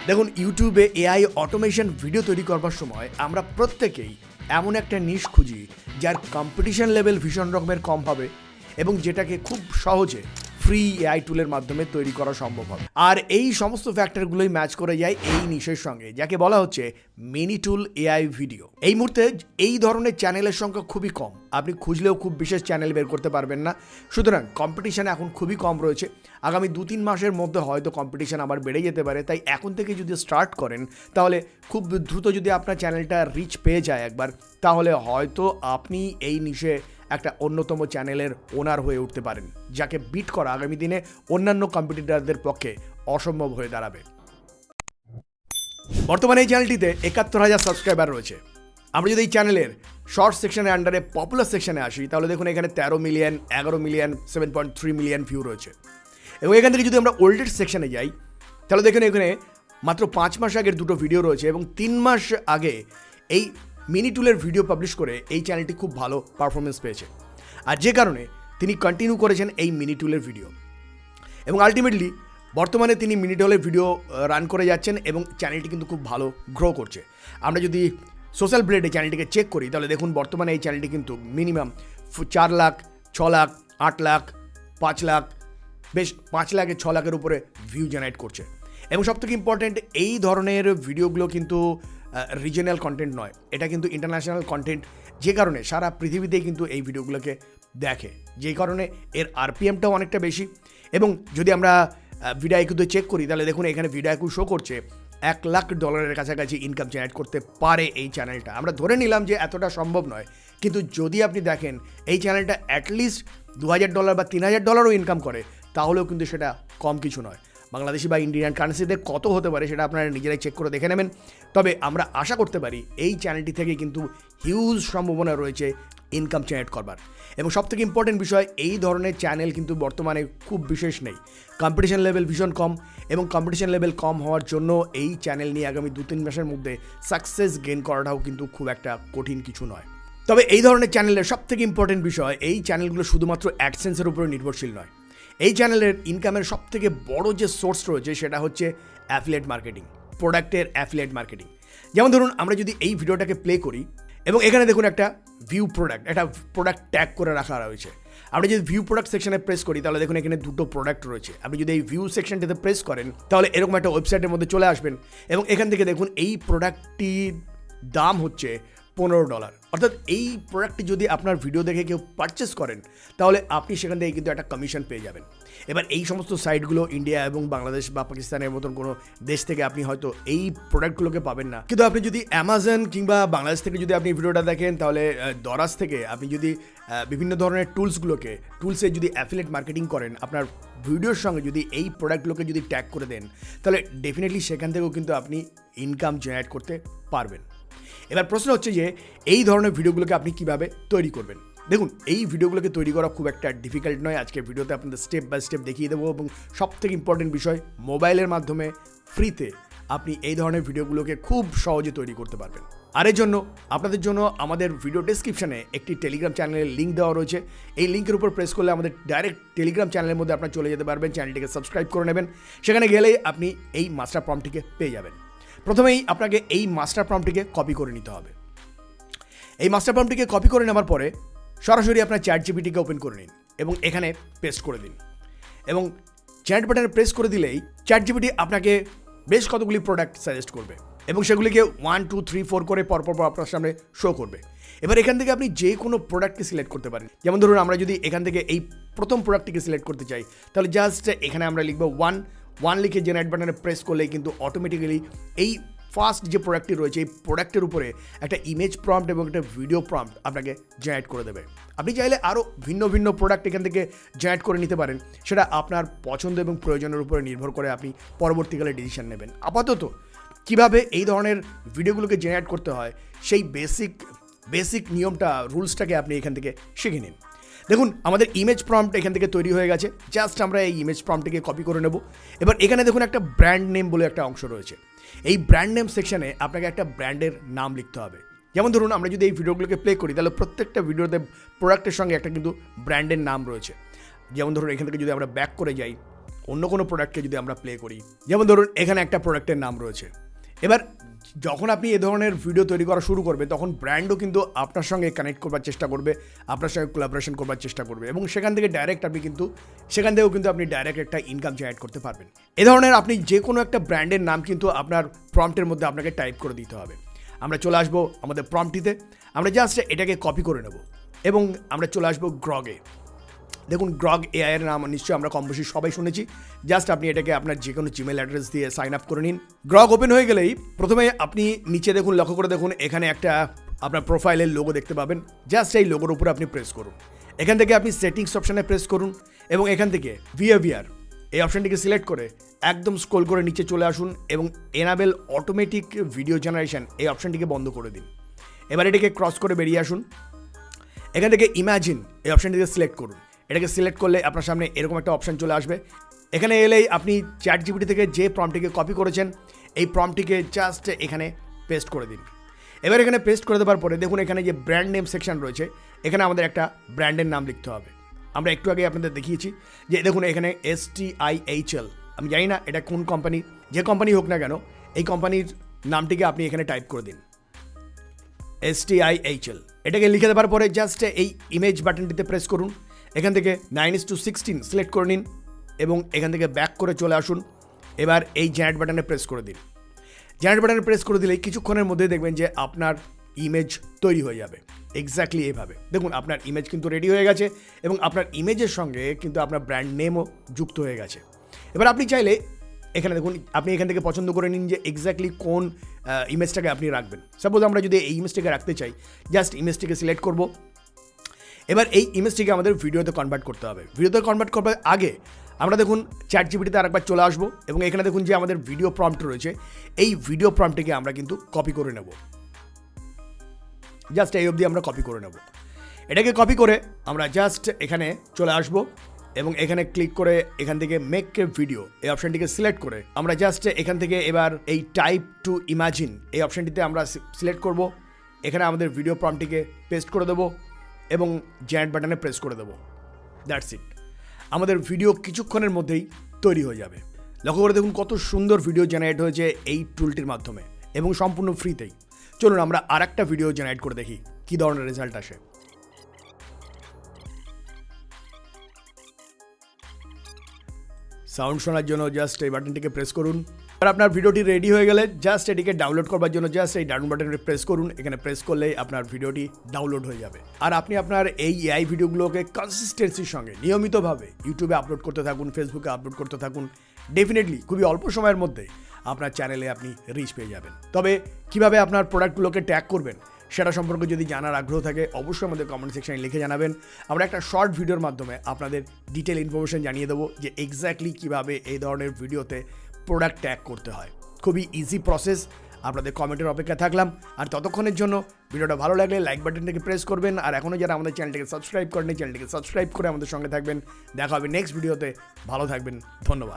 দেখুন, ইউটিউবে AI automation video তৈরি করবার সময় আমরা প্রত্যেকেই এমন একটা নিশ খুঁজি যার কম্পিটিশন লেভেল ভীষণ রকমের কম হবে এবং যেটাকে খুব সহজে ফ্রি এআই টুলের মাধ্যমে তৈরি করা সম্ভব হবে। আর এই সমস্ত ফ্যাক্টরগুলোই ম্যাচ করে যায় এই নিশের সঙ্গে, যাকে বলা হচ্ছে মিনি টুল এআই ভিডিও। এই মুহূর্তে এই ধরনের চ্যানেলের সংখ্যা খুবই কম, আপনি খুঁজলেও খুব বিশেষ চ্যানেল বের করতে পারবেন না। সুতরাং কম্পিটিশান এখন খুবই কম রয়েছে। আগামী 2-3 মাসের মধ্যে হয়তো কম্পিটিশান আবার বেড়ে যেতে পারে। তাই এখন থেকে যদি স্টার্ট করেন তাহলে খুব দ্রুত যদি আপনার চ্যানেলটা রিচ পেয়ে যায় একবার, তাহলে হয়তো আপনি এই নিশে একটা অন্যতম চ্যানেলের ওনার হয়ে উঠতে পারেন, যাকে বিট করা আগামী দিনে অন্যান্য কম্পিটিটরদের পক্ষে অসম্ভব হয়ে দাঁড়াবে। বর্তমানে এই চ্যানেলটিতে 71,000 সাবস্ক্রাইবার রয়েছে। আমরা যদি এই চ্যানেলের শর্ট সেকশনের আন্ডারে পপুলার সেকশনে আসি, তাহলে দেখুন এখানে 13 মিলিয়ন, 11 মিলিয়ন, 7.3 মিলিয়ন ভিউ রয়েছে। এবং এখান থেকে যদি আমরা ওল্ডেস্ট সেকশনে যাই, তাহলে দেখুন এখানে মাত্র 5 মাস আগের 2টো ভিডিও রয়েছে এবং 3 মাস আগে এই মিনি টুলের ভিডিও পাবলিশ করে এই চ্যানেলটি খুব ভালো পারফরমেন্স পেয়েছে। আর যে কারণে তিনি কন্টিনিউ করেছেন এই মিনি টুলের ভিডিও এবং আলটিমেটলি বর্তমানে তিনি মিনি টুলের ভিডিও রান করে যাচ্ছেন এবং চ্যানেলটি কিন্তু খুব ভালো গ্রো করছে। আমরা যদি সোশ্যাল ব্লেডে চ্যানেলটিকে চেক করি, তাহলে দেখুন বর্তমানে এই চ্যানেলটি কিন্তু মিনিমাম 4 লাখ, 6 লাখ, 8 লাখ, 5 লাখ, বেশ 5 লাখে 6 লাখের উপরে ভিউ জেনারেট করছে। এবং সবথেকে ইম্পর্ট্যান্ট, এই ধরনের ভিডিওগুলো কিন্তু রিজনাল কন্টেন্ট নয়, এটা কিন্তু ইন্টারন্যাশনাল কন্টেন্ট, যে কারণে সারা পৃথিবীতেই কিন্তু এই ভিডিওগুলোকে দেখে, যেই কারণে এর আরপিএমটাও অনেকটা বেশি। এবং যদি আমরা ভিডিও আইকিউতে চেক করি, তাহলে দেখুন এখানে ভিডিও আইকিউ শো করছে $1 লাখ কাছাকাছি ইনকাম জেনারেট করতে পারে এই চ্যানেলটা। আমরা ধরে নিলাম যে এতটা সম্ভব নয়, কিন্তু যদি আপনি দেখেন এই চ্যানেলটা অ্যাটলিস্ট $2,000 বা $3,000 ইনকাম করে, তাহলেও কিন্তু সেটা কম কিছু নয়। বাংলাদেশি বা ইন্ডিয়ান কারেন্সিতে কত হতে পারে সেটা আপনারা নিজেরাই চেক করে দেখে নেবেন। তবে আমরা আশা করতে পারি এই চ্যানেলটি থেকে কিন্তু হিউজ সম্ভাবনা রয়েছে ইনকাম জেনারেট করবার। এবং সবথেকে ইম্পর্টেন্ট বিষয়, এই ধরনের চ্যানেল কিন্তু বর্তমানে খুব বিশেষ নেই, কম্পিটিশন লেভেল ভীষণ কম। এবং কম্পিটিশন লেভেল কম হওয়ার জন্য এই চ্যানেল নিয়ে আগামী 2-3 মাসের মধ্যে সাকসেস গেইন করাটাও কিন্তু খুব একটা কঠিন কিছু নয়। তবে এই ধরনের চ্যানেলের সবথেকে ইম্পর্টেন্ট বিষয়, এই চ্যানেলগুলো শুধুমাত্র অ্যাডসেন্সের উপরে নির্ভরশীল নয়। এই চ্যানেলের ইনকামের সবথেকে বড় যে সোর্স রয়েছে সেটা হচ্ছে অ্যাফিলিয়েট মার্কেটিং, প্রোডাক্টের অ্যাফিলিয়েট মার্কেটিং। যেমন ধরুন আমরা যদি এই ভিডিওটাকে প্লে করি এবং এখানে দেখুন একটা ভিউ প্রোডাক্ট, একটা প্রোডাক্ট ট্যাগ করে রাখা রয়েছে। আমরা যদি ভিউ প্রোডাক্ট সেকশনে প্রেস করি, তাহলে দেখুন এখানে 2টো প্রোডাক্ট রয়েছে। আপনি যদি এই ভিউ সেকশনটিতে প্রেস করেন, তাহলে এরকম একটা ওয়েবসাইটের মধ্যে চলে আসবেন এবং এখান থেকে দেখুন এই প্রোডাক্টটির দাম হচ্ছে $15। অর্থাৎ এই প্রোডাক্টটি যদি আপনার ভিডিও দেখে কেউ পারচেস করেন, তাহলে আপনি সেখান থেকে কিন্তু একটা কমিশন পেয়ে যাবেন। এবার এই সমস্ত সাইটগুলো ইন্ডিয়া এবং বাংলাদেশ বা পাকিস্তানের মতন কোনো দেশ থেকে আপনি হয়তো এই প্রোডাক্টগুলোকে পাবেন না। কিন্তু আপনি যদি অ্যামাজন কিংবা বাংলাদেশ থেকে যদি আপনি ভিডিওটা দেখেন, তাহলে দরাজ থেকে আপনি যদি বিভিন্ন ধরনের টুলসে যদি অ্যাফিলিয়েট মার্কেটিং করেন, আপনার ভিডিওর সঙ্গে যদি এই প্রোডাক্টগুলোকে যদি ট্যাগ করে দেন, তাহলে ডেফিনেটলি সেখান থেকেও কিন্তু আপনি ইনকাম জেনারেট করতে পারবেন। এবার প্রশ্ন হচ্ছে যে এই ধরনের ভিডিওগুলোকে আপনি কিভাবে তৈরি করবেন। দেখুন, এই ভিডিওগুলোকে তৈরি করা খুব একটা ডিফিকাল্ট নয়। আজকে ভিডিওতে আপনাদের স্টেপ বাই স্টেপ দেখিয়ে দেবো এবং সবথেকে ইম্পর্টেন্ট বিষয়, মোবাইলের মাধ্যমে ফ্রিতে আপনি এই ধরনের ভিডিওগুলোকে খুব সহজে তৈরি করতে পারবেন। আর এর জন্য আপনাদের জন্য আমাদের ভিডিও ডেসক্রিপশনে একটি টেলিগ্রাম চ্যানেলের লিঙ্ক দেওয়া রয়েছে। এই লিঙ্কের উপর প্রেস করলে আমাদের ডাইরেক্ট টেলিগ্রাম চ্যানেলের মধ্যে আপনারা চলে যেতে পারবেন। চ্যানেলটিকে সাবস্ক্রাইব করে নেবেন, সেখানে গেলেই আপনি এই মাস্টার প্রম্পটটিকে পেয়ে যাবেন। প্রথমেই আপনাকে এই মাস্টার প্রম্পটটিকে কপি করে নিতে হবে। এই মাস্টার প্রম্পটটিকে কপি করে নেওয়ার পরে সরাসরি আপনার চ্যাট জিপিটিকে ওপেন করে নিন এবং এখানে পেস্ট করে দিন। এবং চ্যাট বাটনে প্রেস করে দিলেই চ্যাট জিপিটি আপনাকে বেশ কতগুলি প্রোডাক্ট সাজেস্ট করবে এবং সেগুলিকে 1, 2, 3, 4 করে পরপর আপনার সামনে শো করবে। এবার এখান থেকে আপনি যে কোনো প্রোডাক্টকে সিলেক্ট করতে পারেন। যেমন ধরুন আমরা যদি এখান থেকে এই প্রথম প্রোডাক্টটিকে সিলেক্ট করতে চাই, তাহলে জাস্ট এখানে আমরা লিখব 1 লিখে জেনারেট বাটনে প্রেস করলেই কিন্তু অটোমেটিক্যালি এই ফার্স্ট যে প্রোডাক্টটি রয়েছে এই প্রোডাক্টের উপরে একটা ইমেজ প্রম্পট এবং একটা ভিডিও প্রম্পট আপনাকে জেনারেট করে দেবে। আপনি চাইলে আরও ভিন্ন ভিন্ন প্রোডাক্ট এখান থেকে জেনারেট করে নিতে পারেন, সেটা আপনার পছন্দ এবং প্রয়োজনের উপরে নির্ভর করে আপনি পরবর্তীকালে ডিসিশন নেবেন। আপাতত কিভাবে এই ধরনের ভিডিওগুলোকে জেনারেট করতে হয় সেই বেসিক নিয়মটা, রুলসটাকে আপনি এখান থেকে শিখে নিন। দেখুন, আমাদের ইমেজ প্রম্পট এখান থেকে তৈরি হয়ে গেছে। জাস্ট আমরা এই ইমেজ প্রম্পটটিকে কপি করে নেব। এবার এখানে দেখুন একটা ব্র্যান্ড নেম বলে একটা অংশ রয়েছে। এই ব্র্যান্ড নেম সেকশনে আপনাকে একটা ব্র্যান্ডের নাম লিখতে হবে। যেমন ধরুন আমরা যদি এই ভিডিওগুলোকে প্লে করি, তাহলে প্রত্যেকটা ভিডিওতে প্রোডাক্টের সঙ্গে একটা কিন্তু ব্র্যান্ডের নাম রয়েছে। যেমন ধরুন এখান থেকে যদি আমরা ব্যাক করে যাই, অন্য কোনো প্রোডাক্টকে যদি আমরা প্লে করি, যেমন ধরুন এখানে একটা প্রোডাক্টের নাম রয়েছে। এবার যখন আপনি এ ধরনের ভিডিও তৈরি করা শুরু করবে তখন ব্র্যান্ডও কিন্তু আপনার সঙ্গে কানেক্ট করবার চেষ্টা করবে, আপনার সঙ্গে কোলাবোরেশন করবার চেষ্টা করবে, এবং সেখান থেকেও কিন্তু আপনি ডাইরেক্ট একটা ইনকাম জেনারেট করতে পারবেন। এ ধরনের আপনি যে কোনো একটা ব্র্যান্ডের নাম কিন্তু আপনার প্রম্পটের মধ্যে আপনাকে টাইপ করে দিতে হবে। আমরা চলে আসবো আমাদের প্রম্পটিতে, আমরা জাস্ট এটাকে কপি করে নেব এবং আমরা চলে আসবো গ্রগে। দেখুন গ্রগ এআই এর নাম নিশ্চয়ই আমরা কম বেশি সবাই শুনেছি। জাস্ট আপনি এটাকে আপনার যে কোনো জিমেল অ্যাড্রেস দিয়ে সাইন আপ করে নিন। গ্রগ ওপেন হয়ে গেলেই প্রথমে আপনি নিচে দেখুন, লক্ষ্য করে দেখুন, এখানে একটা আপনার প্রোফাইলের লোগো দেখতে পাবেন। জাস্ট এই লোগোর উপর আপনি প্রেস করুন। এখান থেকে আপনি সেটিংস অপশানে প্রেস করুন এবং এখান থেকে বিহেভিয়ার এই অপশানটিকে সিলেক্ট করে একদম স্ক্রল করে নিচে চলে আসুন এবং এনাবেল অটোমেটিক ভিডিও জেনারেশন এই অপশানটিকে বন্ধ করে দিন। এবার এটাকে ক্রস করে বেরিয়ে আসুন। এখান থেকে ইমাজিন এই অপশানটিকে সিলেক্ট করুন। এটাকে সিলেক্ট করলে আপনার সামনে এরকম একটা অপশান চলে আসবে। এখানে এলেই আপনি চ্যাট জিপিটি থেকে যে প্রম্পটটিকে কপি করেছেন এই প্রম্পটটিকে জাস্ট এখানে পেস্ট করে দিন। এবার এখানে পেস্ট করে দেওয়ার পরে দেখুন এখানে যে ব্র্যান্ড নেম সেকশন রয়েছে, এখানে আমাদের একটা ব্র্যান্ডের নাম লিখতে হবে। আমরা একটু আগে আপনাদের দেখিয়েছি যে দেখুন এখানে STIHL, আমি জানি না এটা কোন কোম্পানি, যে কোম্পানি হোক না কেন এই কোম্পানির নামটিকে আপনি এখানে টাইপ করে দিন STIHL। এটাকে লিখে দেওয়ার পরে জাস্ট এই ইমেজ বাটনটিতে প্রেস করুন। এখান থেকে 9:16 সিলেক্ট করে নিন এবং এখান থেকে ব্যাক করে চলে আসুন। এবার এই জেনারেট বাটনে প্রেস করে দিন। জেনারেট বাটনে প্রেস করে দিলেই কিছুক্ষণের মধ্যে দেখবেন যে আপনার ইমেজ তৈরি হয়ে যাবে এক্স্যাক্টলি এইভাবে। দেখুন আপনার ইমেজ কিন্তু রেডি হয়ে গেছে এবং আপনার ইমেজের সঙ্গে কিন্তু আপনার ব্র্যান্ড নেমও যুক্ত হয়ে গেছে। এবার আপনি চাইলে এখানে দেখুন, আপনি এখান থেকে পছন্দ করে নিন যে এক্স্যাক্টলি কোন ইমেজটাকে আপনি রাখবেন। সাপোজ আমরা যদি এই ইমেজটাকে রাখতে চাই, জাস্ট ইমেজটিকে সিলেক্ট করব। এবার এই ইমেজটিকে আমাদের ভিডিওতে কনভার্ট করতে হবে। ভিডিওতে কনভার্ট করবার আগে আমরা দেখুন চ্যাট জিপিটিতে আরেকবার চলে আসবো এবং এখানে দেখুন যে আমাদের ভিডিও প্রম্পট রয়েছে, এই ভিডিও প্রম্পটটিকে আমরা কিন্তু কপি করে নেব। জাস্ট এই অবধি আমরা কপি করে নেব। এটাকে কপি করে আমরা জাস্ট এখানে চলে আসব এবং এখানে ক্লিক করে এখান থেকে মেক এ ভিডিও এই অপশানটিকে সিলেক্ট করে আমরা জাস্ট এখান থেকে এবার এই টাইপ টু ইমাজিন এই অপশানটিতে আমরা সিলেক্ট করব। এখানে আমাদের ভিডিও প্রম্পটটিকে পেস্ট করে দেবো এবং জেনারেট বাটনে প্রেস করে দেবো। দ্যাটস ইট, আমাদের ভিডিও কিছুক্ষণের মধ্যেই তৈরি হয়ে যাবে। লক্ষ্য করে দেখুন কত সুন্দর ভিডিও জেনারেট হয়েছে এই টুলটির মাধ্যমে এবং সম্পূর্ণ ফ্রিতেই। চলুন আমরা আর একটা ভিডিও জেনারেট করে দেখি কী ধরনের রেজাল্ট আসে। সাউন্ড শোনার জন্য জাস্ট এই বাটনটিকে প্রেস করুন। আর আপনার ভিডিওটি রেডি হয়ে গেলে জাস্ট এটিকে ডাউনলোড করবার জন্য জাস্ট এই ডাউনলোড বাটনে প্রেস করুন। এখানে প্রেস করলেই আপনার ভিডিওটি ডাউনলোড হয়ে যাবে। আর আপনি আপনার এই এআই ভিডিওগুলোকে কনসিস্টেন্সির সঙ্গে নিয়মিতভাবে ইউটিউবে আপলোড করতে থাকুন, ফেসবুকে আপলোড করতে থাকুন। ডেফিনেটলি খুবই অল্প সময়ের মধ্যে আপনার চ্যানেলে আপনি রিচ পেয়ে যাবেন। তবে কিভাবে আপনার প্রোডাক্টগুলোকে ট্যাগ করবেন সেটা সম্পর্কে যদি জানার আগ্রহ থাকে অবশ্যই আমাদের কমেন্ট সেকশনে লিখে জানাবেন। আমরা একটা শর্ট ভিডিওর মাধ্যমে আপনাদের ডিটেল ইনফরমেশন জানিয়ে দেবো যে এক্স্যাক্টলি কীভাবে এই ধরনের ভিডিওতে প্রোডাক্ট ট্যাগ করতে হয়। খুবই ইজি প্রসেস। আপনাদের কমেন্টের অপেক্ষা থাকলাম। আর ততক্ষণের জন্য ভিডিওটা ভালো লাগলে লাইক বাটনটাকে প্রেস করবেন। আর এখনও যারা আমাদের চ্যানেলটিকে সাবস্ক্রাইব করেনি চ্যানেলটিকে সাবস্ক্রাইব করে আমাদের সঙ্গে থাকবেন। দেখা হবে নেক্সট ভিডিওতে। ভালো থাকবেন, ধন্যবাদ।